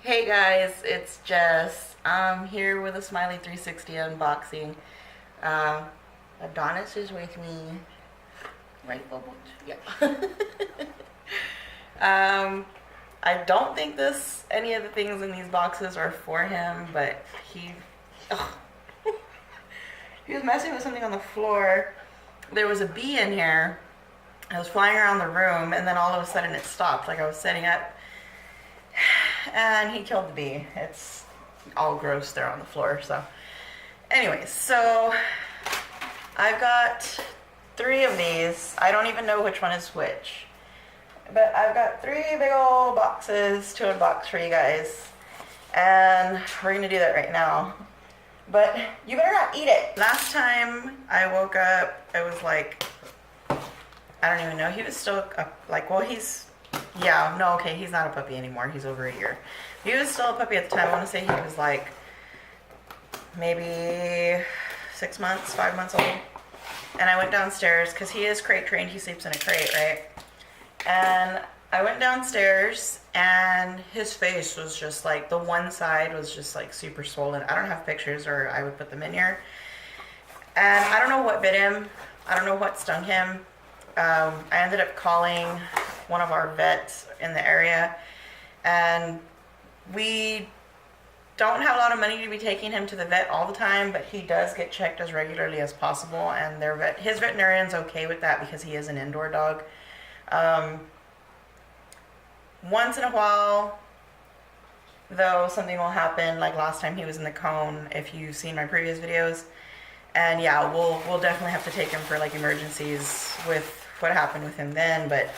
Hey guys, it's Jess. I'm here with a Smiley 360 unboxing. Uh, Adonis is with me. Right, Bubble? Yeah. um, I don't think any of the things in these boxes are for him, but ugh. He was messing with something on the floor. There was a bee in here. I was flying around the room, and then all of a sudden it stopped. Like I was setting up, and he killed the bee. It's all gross there on the floor. So anyways, so I've got 3 of these. I don't even know which one is which, but I've got 3 big old boxes to unbox for you guys, and we're gonna do that right now. But you better not eat it. Last time I woke up, it was like, I don't even know, he was still like, well, he's not a puppy anymore. He's over a year. He was still a puppy at the time. I want to say he was like maybe 6 months, 5 months old. And I went downstairs because he is crate trained. He sleeps in a crate, right? And I went downstairs and his face was just like, the one side was just like super swollen. I don't have pictures, or I would put them in here. And I don't know what bit him. I don't know what stung him. I ended up calling one of our vets in the area, and we don't have a lot of money to be taking him to the vet all the time, but he does get checked as regularly as possible, and his veterinarian's okay with that because he is an indoor dog. Once in a while, though, something will happen, like last time he was in the cone, if you've seen my previous videos. And yeah, we'll definitely have to take him for like emergencies with what happened with him then, but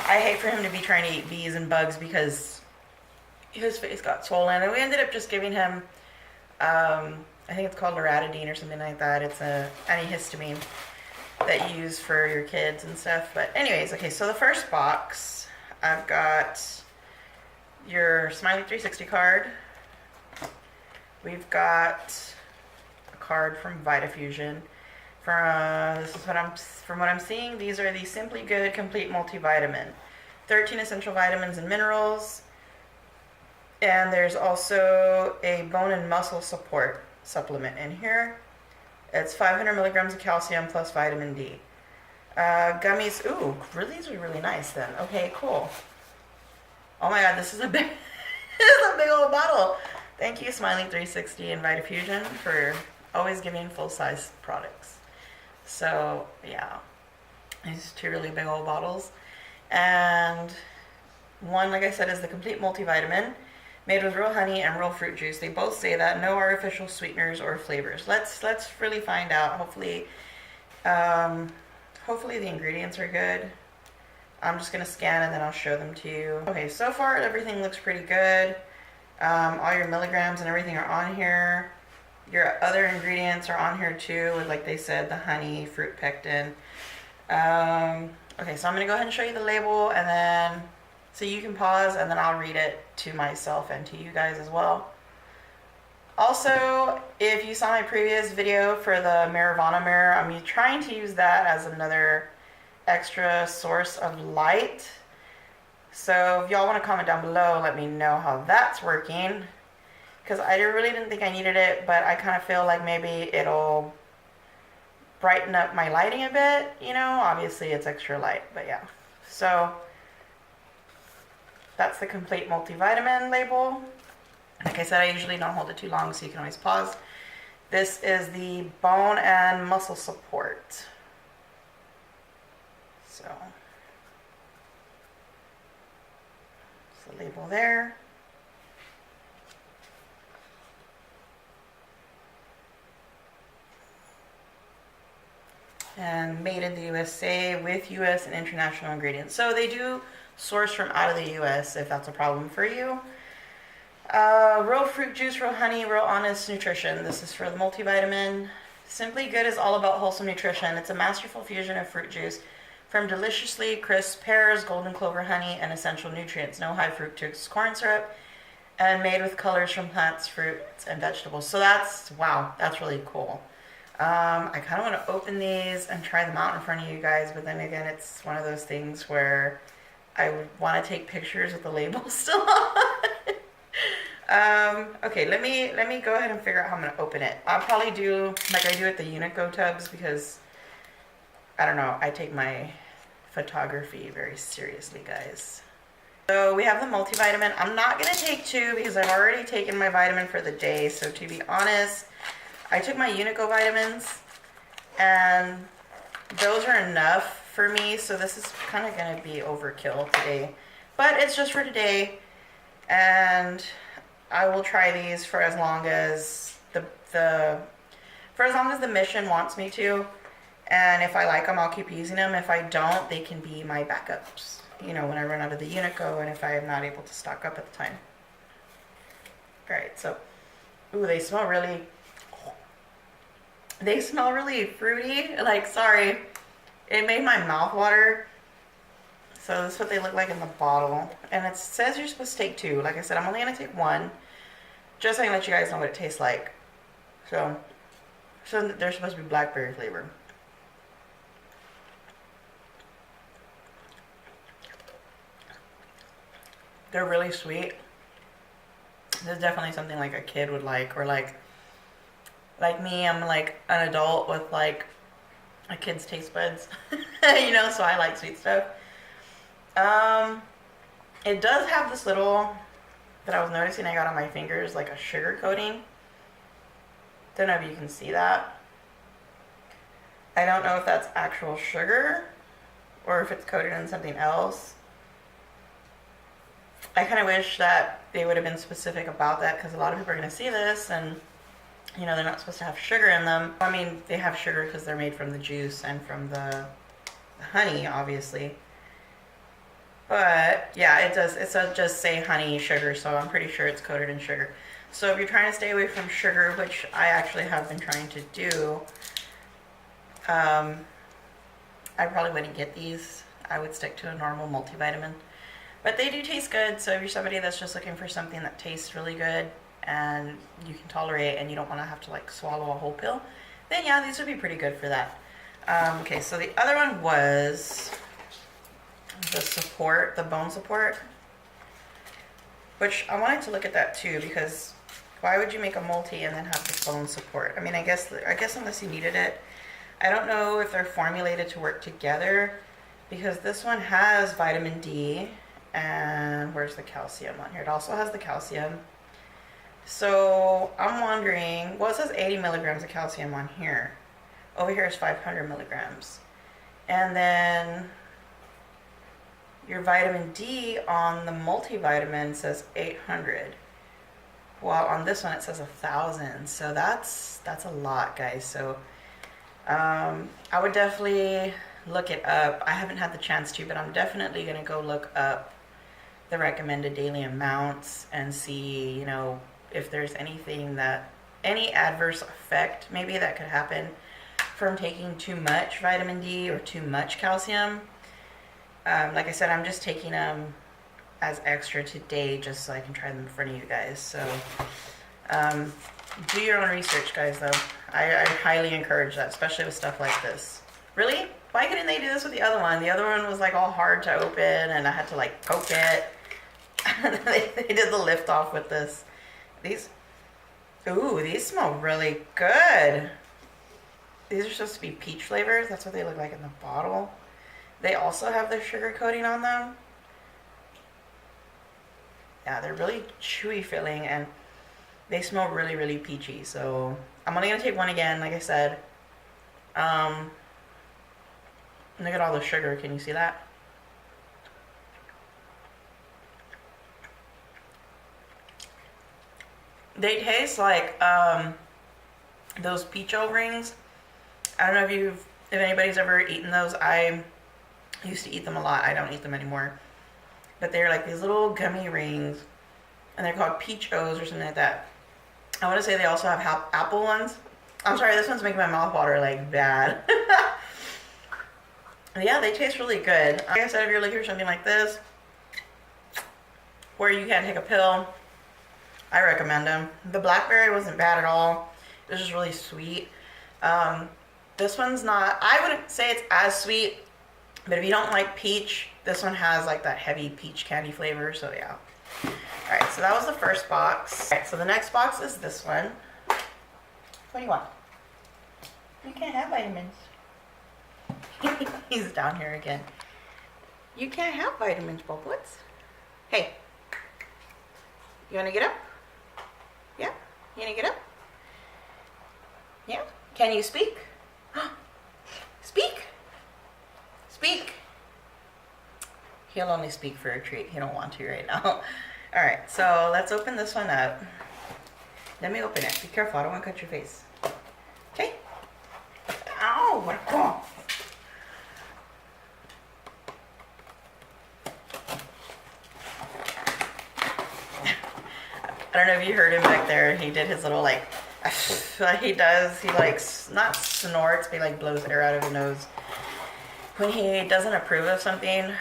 I hate for him to be trying to eat bees and bugs because his face got swollen. And we ended up just giving him, I think it's called loratadine or something like that. It's a antihistamine that you use for your kids and stuff. But anyways, okay, so the first box, I've got your Smiley 360 card. We've got a card from Vitafusion. From what I'm seeing, these are the Simply Good Complete Multivitamin. 13 essential vitamins and minerals. And there's also a bone and muscle support supplement in here. It's 500 milligrams of calcium plus vitamin D. Gummies, ooh, these are really nice then. Okay, cool. Oh my god, this is a big, this is a big old bottle. Thank you, Smiley 360 and Vitafusion, for always giving full-size products. So yeah, these 2 really big old bottles. And one, like I said, is the Complete Multivitamin, made with real honey and real fruit juice. They both say that. No artificial sweeteners or flavors. Let's really find out. Hopefully the ingredients are good. I'm just going to scan and then I'll show them to you. Okay, so far everything looks pretty good. All your milligrams and everything are on here. Your other ingredients are on here too, with, like they said, the honey, fruit pectin. Okay, so I'm going to go ahead and show you the label, and then so you can pause, and then I'll read it to myself and to you guys as well. Also, if you saw my previous video for the Maravana mirror, I'm trying to use that as another extra source of light. So if y'all want to comment down below, let me know how that's working. Because I really didn't think I needed it, but I kind of feel like maybe it'll brighten up my lighting a bit, you know? Obviously it's extra light, but yeah. So that's the Complete Multivitamin label. Like I said, I usually don't hold it too long, so you can always pause. This is the bone and muscle support. So it's the label there. And made in the USA with US and international ingredients. So they do source from out of the US if that's a problem for you. Real fruit juice, real honey, real honest nutrition. This is for the multivitamin. Simply Good is all about wholesome nutrition. It's a masterful fusion of fruit juice from deliciously crisp pears, golden clover honey, and essential nutrients. No high fructose corn syrup, and made with colors from plants, fruits, and vegetables. So wow, that's really cool. I kind of want to open these and try them out in front of you guys, but then again, it's one of those things where I would want to take pictures with the label still on. Okay, let me go ahead and figure out how I'm gonna open it. I'll probably do like I do at the Unico tubs because I don't know, I take my photography very seriously, guys. So we have the multivitamin. I'm not gonna take 2 because I've already taken my vitamin for the day. So to be honest, I took my Unico vitamins and those are enough for me. So this is kind of gonna be overkill today, but it's just for today. And I will try these for as long as the mission wants me to. And if I like them, I'll keep using them. If I don't, they can be my backups. You know, when I run out of the Unico and if I am not able to stock up at the time. Alright, so, ooh, they smell really fruity. Like, sorry, it made my mouth water. So this is what they look like in the bottle. And it says you're supposed to take 2. Like I said, I'm only going to take 1. Just so I can let you guys know what it tastes like. So they're supposed to be blackberry flavor. They're really sweet. This is definitely something like a kid would like, or like me, I'm like an adult with like a kid's taste buds. You know, so I like sweet stuff. It does have this little that I was noticing I got on my fingers, like a sugar coating. Don't know if you can see that. I don't know if that's actual sugar or if it's coated in something else. I kind of wish that they would have been specific about that because a lot of people are going to see this and, you know, they're not supposed to have sugar in them. I mean, they have sugar because they're made from the juice and from the honey, obviously. But, yeah, it does. It does just say honey, sugar, so I'm pretty sure it's coated in sugar. So if you're trying to stay away from sugar, which I actually have been trying to do, I probably wouldn't get these. I would stick to a normal multivitamin. But they do taste good, so if you're somebody that's just looking for something that tastes really good and you can tolerate and you don't want to have to like swallow a whole pill, then yeah, these would be pretty good for that. Okay, so the other one was the support, the bone support, which I wanted to look at that too because why would you make a multi and then have this bone support? I mean, I guess unless you needed it. I don't know if they're formulated to work together because this one has vitamin D. And where's the calcium on here? It also has the calcium. So I'm wondering, well, it says 80 milligrams of calcium on here. Over here is 500 milligrams. And then your vitamin D on the multivitamin says 800. While on this one it says 1,000. So that's a lot, guys. So I would definitely look it up. I haven't had the chance to, but I'm definitely going to go look up the recommended daily amounts and see, you know, if there's any adverse effect maybe that could happen from taking too much vitamin D or too much calcium. Like I said, I'm just taking them as extra today just so I can try them in front of you guys. So do your own research, guys, though. I highly encourage that, especially with stuff like this. Really? Why couldn't they do this with the other one? The other one was like all hard to open and I had to like poke it. they did the lift off with this. These smell really good. These are supposed to be peach flavors. That's what they look like in the bottle. They also have the sugar coating on them. Yeah, they're really chewy feeling and they smell really, really peachy. So I'm only going to take one again, like I said. Look at all the sugar. Can you see that? They taste like those peach-o rings. I don't know if anybody's ever eaten those. I used to eat them a lot. I don't eat them anymore. But they're like these little gummy rings, and they're called peach-o's or something like that. I want to say they also have apple ones. I'm sorry, this one's making my mouth water like bad. Yeah, they taste really good. Like I said, if you're looking for something like this, where you can't take a pill, I recommend them. The blackberry wasn't bad at all. It was just really sweet. This one's not, I wouldn't say it's as sweet, but if you don't like peach, this one has like that heavy peach candy flavor, so yeah. Alright, so that was the first box. All right, so the next box is this one. What do you want? You can't have vitamins. He's down here again. You can't have vitamins, Bubblets. Hey, you wanna get up? Yeah, you wanna get up? Yeah, can you speak? Speak, speak. He'll only speak for a treat. He don't want to right now. All right, so let's open this one up. Let me open it. Be careful, I don't want to cut your face. Okay. Ow, what a claw. I don't know if you heard him back there. He did his little like, he like, not snorts, but he like blows air out of his nose. When he doesn't approve of something,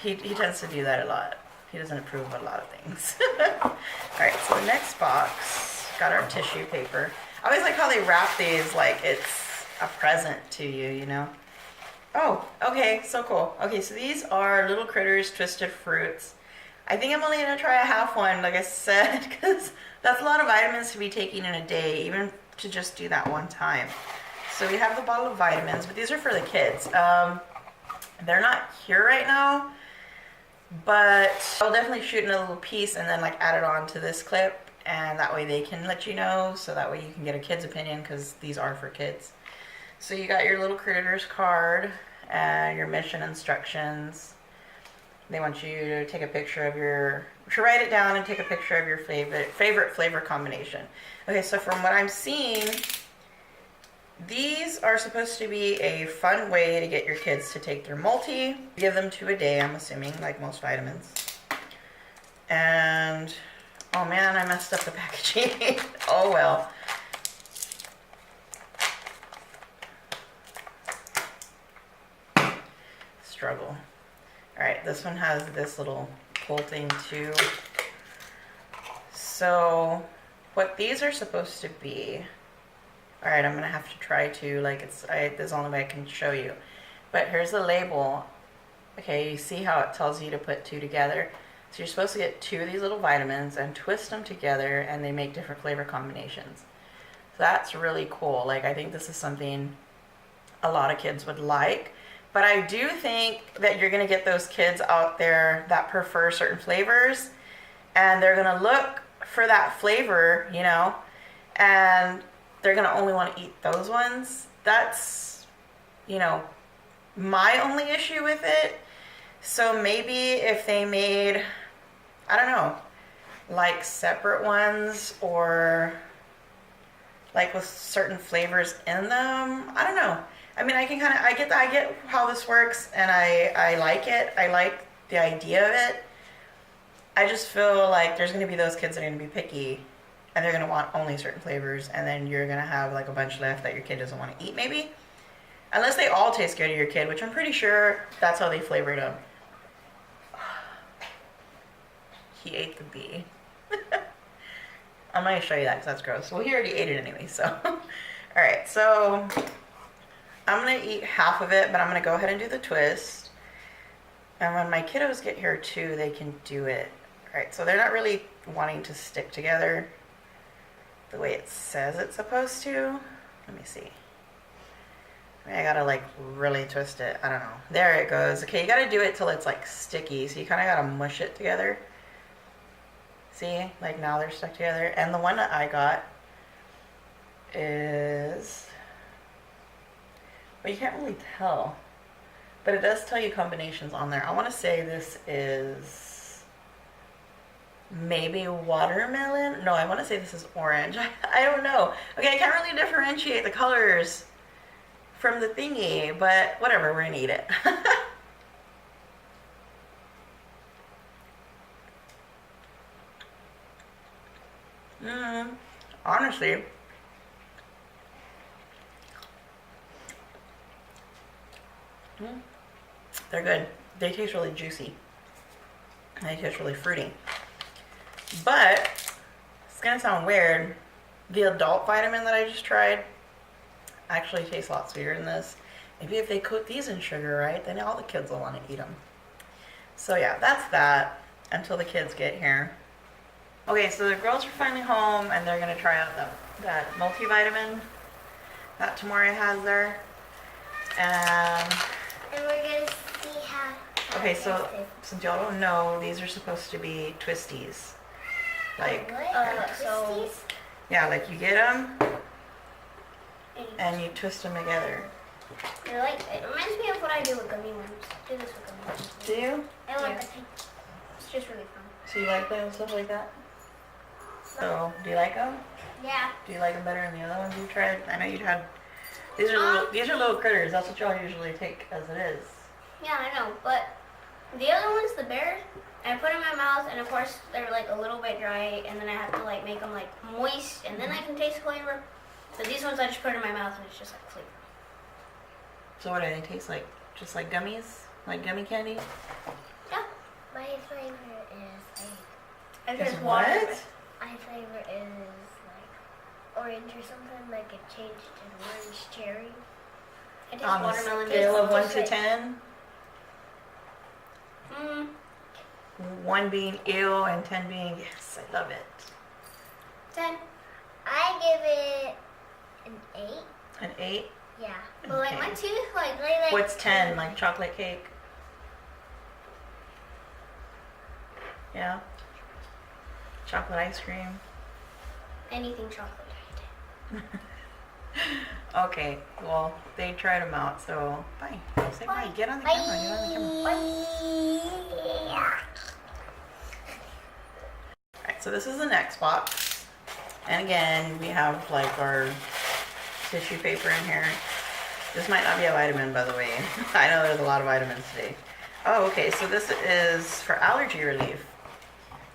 he tends to do that a lot. He doesn't approve of a lot of things. Alright, so the next box, got our tissue paper. I always like how they wrap these like it's a present to you, you know? Oh, okay, so cool. Okay, so these are Little Critters Twisted Fruits. I think I'm only going to try a half one, like I said, because that's a lot of vitamins to be taking in a day, even to just do that one time. So we have the bottle of vitamins, but these are for the kids. They're not here right now, but I'll definitely shoot in a little piece and then like add it on to this clip, and that way they can let you know, so that way you can get a kid's opinion, because these are for kids. So you got your Little Critters card and your mission instructions. They want you to take a picture of to write it down and take a picture of your favorite flavor combination. Okay, so from what I'm seeing, these are supposed to be a fun way to get your kids to take their multi. Give them 2 a day, I'm assuming, like most vitamins. And, oh man, I messed up the packaging. Oh well. Struggle. Alright, this one has this little pull thing too. So, what these are supposed to be... Alright, I'm going to have to try to, like, this is the only way I can show you. But here's the label. Okay, you see how it tells you to put 2 together? So you're supposed to get 2 of these little vitamins and twist them together, and they make different flavor combinations. So that's really cool. Like, I think this is something a lot of kids would like. But I do think that you're going to get those kids out there that prefer certain flavors, and they're going to look for that flavor, you know, and they're going to only want to eat those ones. That's, you know, my only issue with it. So maybe if they made, I don't know, like separate ones, or like with certain flavors in them. I don't know. I mean, I get how this works, and I like it. I like the idea of it. I just feel like there's going to be those kids that are going to be picky, and they're going to want only certain flavors, and then you're going to have like a bunch left that your kid doesn't want to eat, maybe. Unless they all taste good to your kid, which I'm pretty sure that's how they flavored them. He ate the bee. I'm not going to show you that because that's gross. Well, he already ate it anyway, so. Alright, so I'm going to eat half of it, but I'm going to go ahead and do the twist. And when my kiddos get here too, they can do it. Alright, so they're not really wanting to stick together the way it says it's supposed to. Let me see. I gotta like really twist it. I don't know. There it goes. Okay, you gotta do it till it's like sticky. So you kind of gotta mush it together. See? Like now they're stuck together. And the one that I got is... Well, you can't really tell. But it does tell you combinations on there. I want to say this is maybe watermelon. No, I want to say this is orange. I don't know. Okay, I can't really differentiate the colors from the thingy, but whatever, we're gonna eat it. Honestly, they're good. They taste really juicy. They taste really fruity. But it's gonna sound weird. The adult vitamin that I just tried actually tastes a lot sweeter than this. Maybe if they cook these in sugar, right, then all the kids will want to eat them. So yeah, that's that until the kids get here. Okay, so the girls are finally home and they're gonna try out that multivitamin that Tamari has there. And we're gonna see how. Okay, so since y'all don't know, these are supposed to be twisties. Like, twisties? Yeah, like you get them and you twist them together. They're like, it reminds me of what I do with gummy worms. Do this with gummy worms. Do you? I like that. It's just really fun. So you like them and stuff like that? So, do you like them? Yeah. Do you like them better than the other ones you tried? I know you had. These are little critters. That's what y'all usually take as it is. Yeah, I know, but the other ones, the bears, I put in my mouth, and of course they're like a little bit dry, and then I have to like make them like moist, and then I can taste flavor. But these ones I just put in my mouth, and it's just like flavor. So what do they taste like? Just like gummies? Like gummy candy? Yeah. My flavor is like. I Is just what? My flavor is like orange or something. Like it changed to orange cherry. I taste On a watermelon. scale of 1 to like- 10? 1 being ew and 10 being yes, I love it. 10. I give it an 8. An 8? Yeah. But like my teeth, like What's 10? Like chocolate cake? Yeah. Chocolate ice cream. anything chocolate. Okay, well, they tried them out, so bye. Say bye. Get on the camera. Get on the camera. Alright, so this is the next box. And again, we have like our tissue paper in here. This might not be a vitamin, by the way. I know there's a lot of vitamins today. Oh, okay, so this is for allergy relief.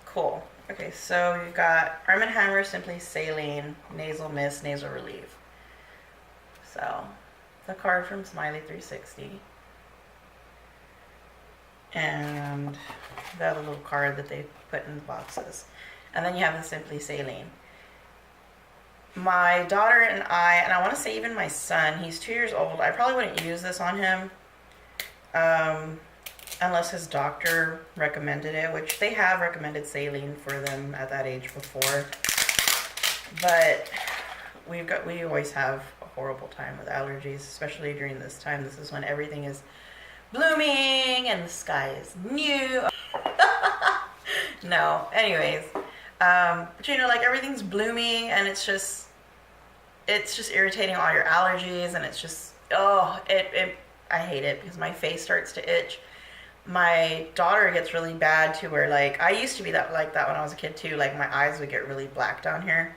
Cool. Okay, so you've got Arm & Hammer Simply Saline Nasal Mist Nasal Relief. So, the card from Smiley 360. And the other little card that they put in the boxes. And then you have the Simply Saline. My daughter and I want to say even my son, he's 2 years old. I probably wouldn't use this on him unless his doctor recommended it, which they have recommended saline for them at that age before. But we always have a horrible time with allergies, especially during this time. This is when everything is blooming and the sky is new. No, anyways. But you know, like everything's blooming and it's just irritating all your allergies, and it's just, oh, I hate it because my face starts to itch. My daughter gets really bad to where, like, I used to be like that when I was a kid too. Like my eyes would get really black down here.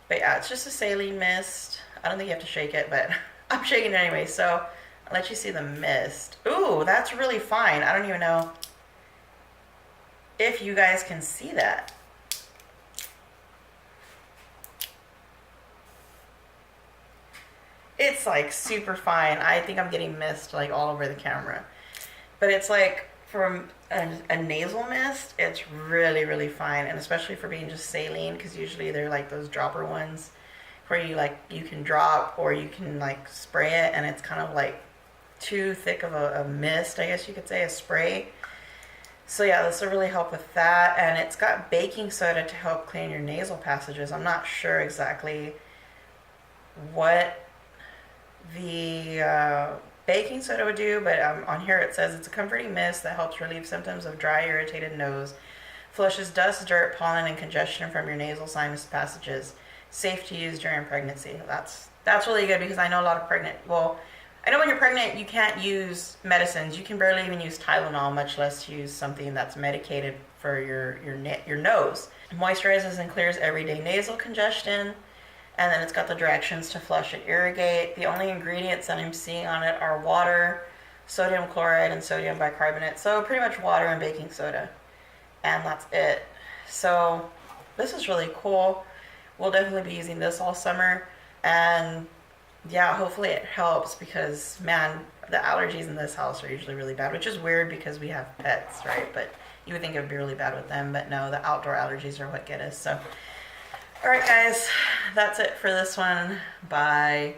But yeah, it's just a saline mist. I don't think you have to shake it, but I'm shaking it anyway. So I'll let you see the mist. Ooh, that's really fine. I don't even know if you guys can see that. It's like super fine. I think I'm getting mist like all over the camera. But it's like from a nasal mist, it's really, really fine. And especially for being just saline, because usually they're like those dropper ones where you can drop or you can like spray it, and it's kind of like too thick of a mist, I guess you could say, a spray. So yeah, this will really help with that. And it's got baking soda to help clean your nasal passages. I'm not sure exactly what the baking soda would do, but on here it says it's a comforting mist that helps relieve symptoms of dry, irritated nose, flushes dust, dirt, pollen, and congestion from your nasal sinus passages. Safe to use during pregnancy. That's really good, because I know a lot of I know when you're pregnant you can't use medicines. You can barely even use Tylenol, much less use something that's medicated for your nose. Moisturizes and clears everyday nasal congestion. And then it's got the directions to flush and irrigate. The only ingredients that I'm seeing on it are water, sodium chloride, and sodium bicarbonate. So pretty much water and baking soda. And that's it. So this is really cool. We'll definitely be using this all summer. And yeah, hopefully it helps, because man, the allergies in this house are usually really bad, which is weird because we have pets, right? But you would think it would be really bad with them. But no, the outdoor allergies are what get us. So. Alright guys, that's it for this one. Bye.